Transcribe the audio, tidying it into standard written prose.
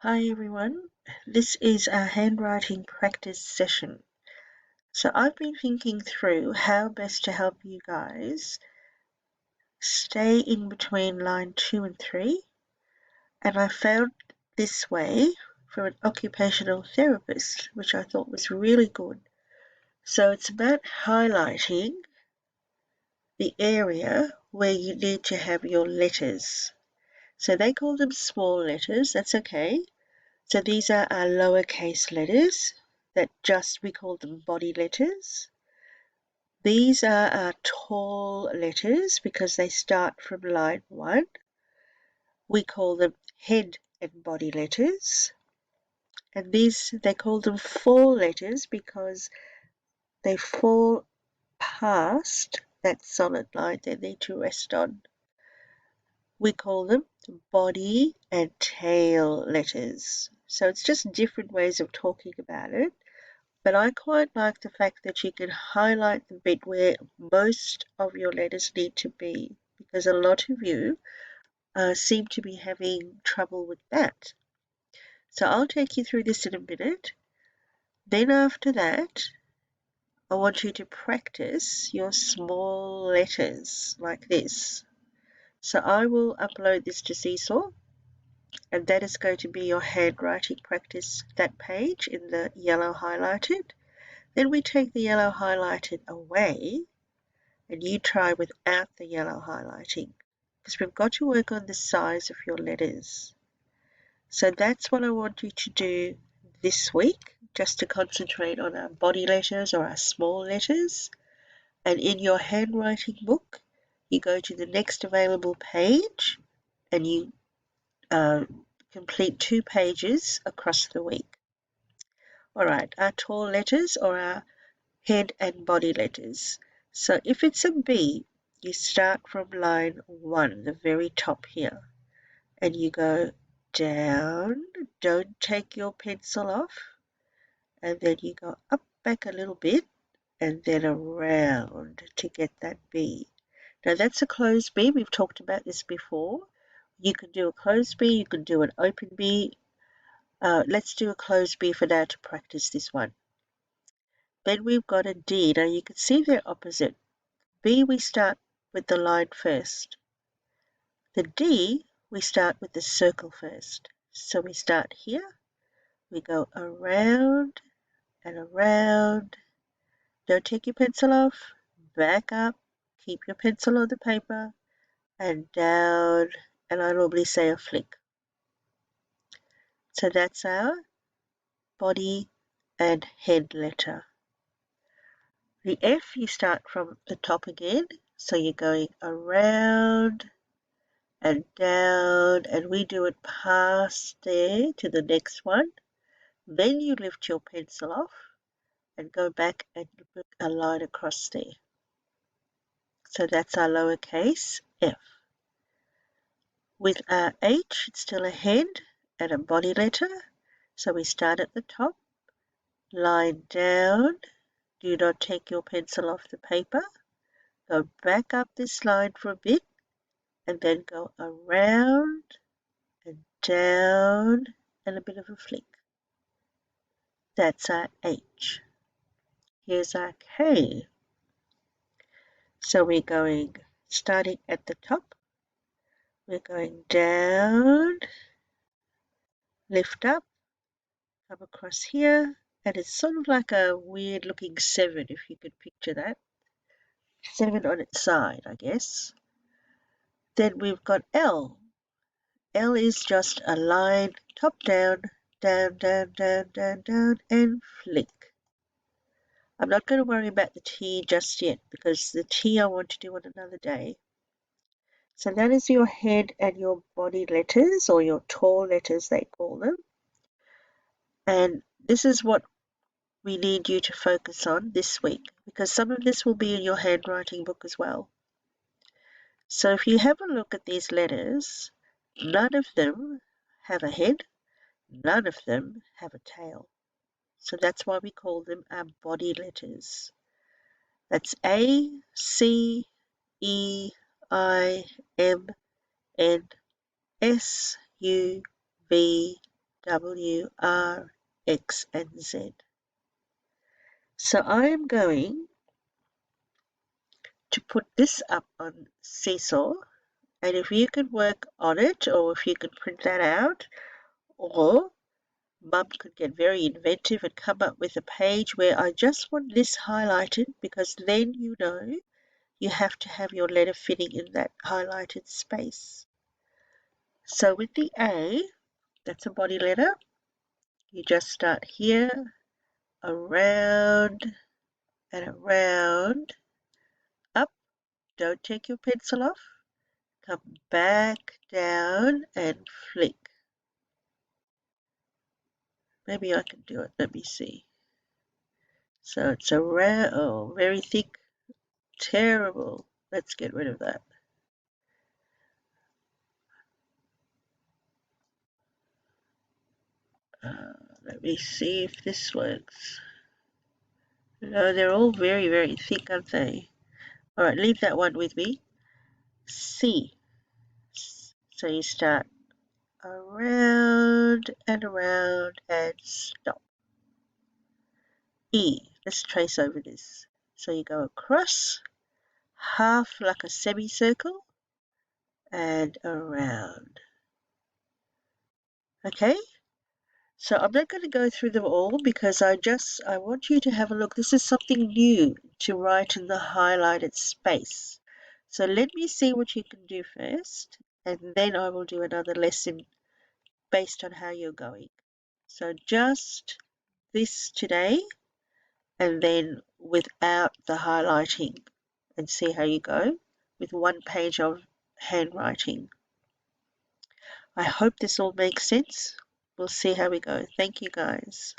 Hi everyone, this is our handwriting practice session. So I've been thinking through how best to help you guys stay in between line 2 and 3, and I found this way from an occupational therapist, which I thought was really good. So it's about highlighting the area where you need to have your letters. So they call them small letters, that's okay. So these are our lowercase letters that we call them body letters. These are our tall letters because they start from line 1. We call them head and body letters. And they call them fall letters because they fall past that solid line they need to rest on. We call them body and tail letters. So it's just different ways of talking about it. But I quite like the fact that you can highlight the bit where most of your letters need to be, because a lot of you seem to be having trouble with that. So I'll take you through this in a minute. Then after that, I want you to practice your small letters like this. So I will upload this to Seesaw, and that is going to be your handwriting practice, that page in the yellow highlighted. Then we take the yellow highlighted away and you try without the yellow highlighting, because we've got to work on the size of your letters. So that's what I want you to do this week, just to concentrate on our body letters or our small letters. And in your handwriting book, you go to the next available page and you complete 2 pages across the week. All right, our tall letters or our head and body letters. So if it's a B, you start from line 1, the very top here, and you go down, don't take your pencil off, and then you go up back a little bit, and then around to get that B. Now that's a closed B, we've talked about this before. You can do a closed B, you can do an open B. Let's do a closed B for now to practice this one. Then we've got a D. Now you can see they're opposite. B, we start with the line first. The D, we start with the circle first. So we start here, we go around and around. Don't take your pencil off, back up, keep your pencil on the paper, and down, and I normally say a flick. So that's our body and head letter. The F, you start from the top again, so you're going around and down, and we do it past there to the next one. Then you lift your pencil off and go back and put a line across there. So that's our lowercase f. With our H, it's still a head and a body letter. So we start at the top, line down, do not take your pencil off the paper, go back up this line for a bit, and then go around and down and a bit of a flick. That's our H. Here's our K. So we're going, starting at the top, we're going down, lift up, come across here, and it's sort of like a weird looking 7, if you could picture that. 7 on its side, I guess. Then we've got L. L is just a line, top down, down, down, down, down, down, and flick. I'm not going to worry about the T just yet, because the T I want to do on another day. So that is your head and your body letters, or your tall letters they call them. And this is what we need you to focus on this week, because some of this will be in your handwriting book as well. So if you have a look at these letters, none of them have a head, none of them have a tail. So that's why we call them our body letters. That's A, C, E, I, M, N, S, U, V, W, R, X, and Z. So I am going to put this up on Seesaw, and if you can work on it, or if you can print that out, or Mum could get very inventive and come up with a page where I just want this highlighted, because then you know you have to have your letter fitting in that highlighted space. So with the A, that's a body letter, you just start here, around and around, up, don't take your pencil off, come back down and flick. Maybe I can do it, let me see. So it's around, oh, very thick, terrible. Let's get rid of that. Let me see if this works. No, they're all very, very thick, aren't they? All right, leave that one with me. C. So you start around and stop. E. Let's trace over this. So you go across, half like a semicircle, and around. Okay? So I'm not going to go through them all because I want you to have a look. This is something new to write in the highlighted space. So let me see what you can do first, and then I will do another lesson based on how you're going. So just this today, and then without the highlighting, and see how you go with one page of handwriting. I hope this all makes sense. We'll see how we go. Thank you, guys.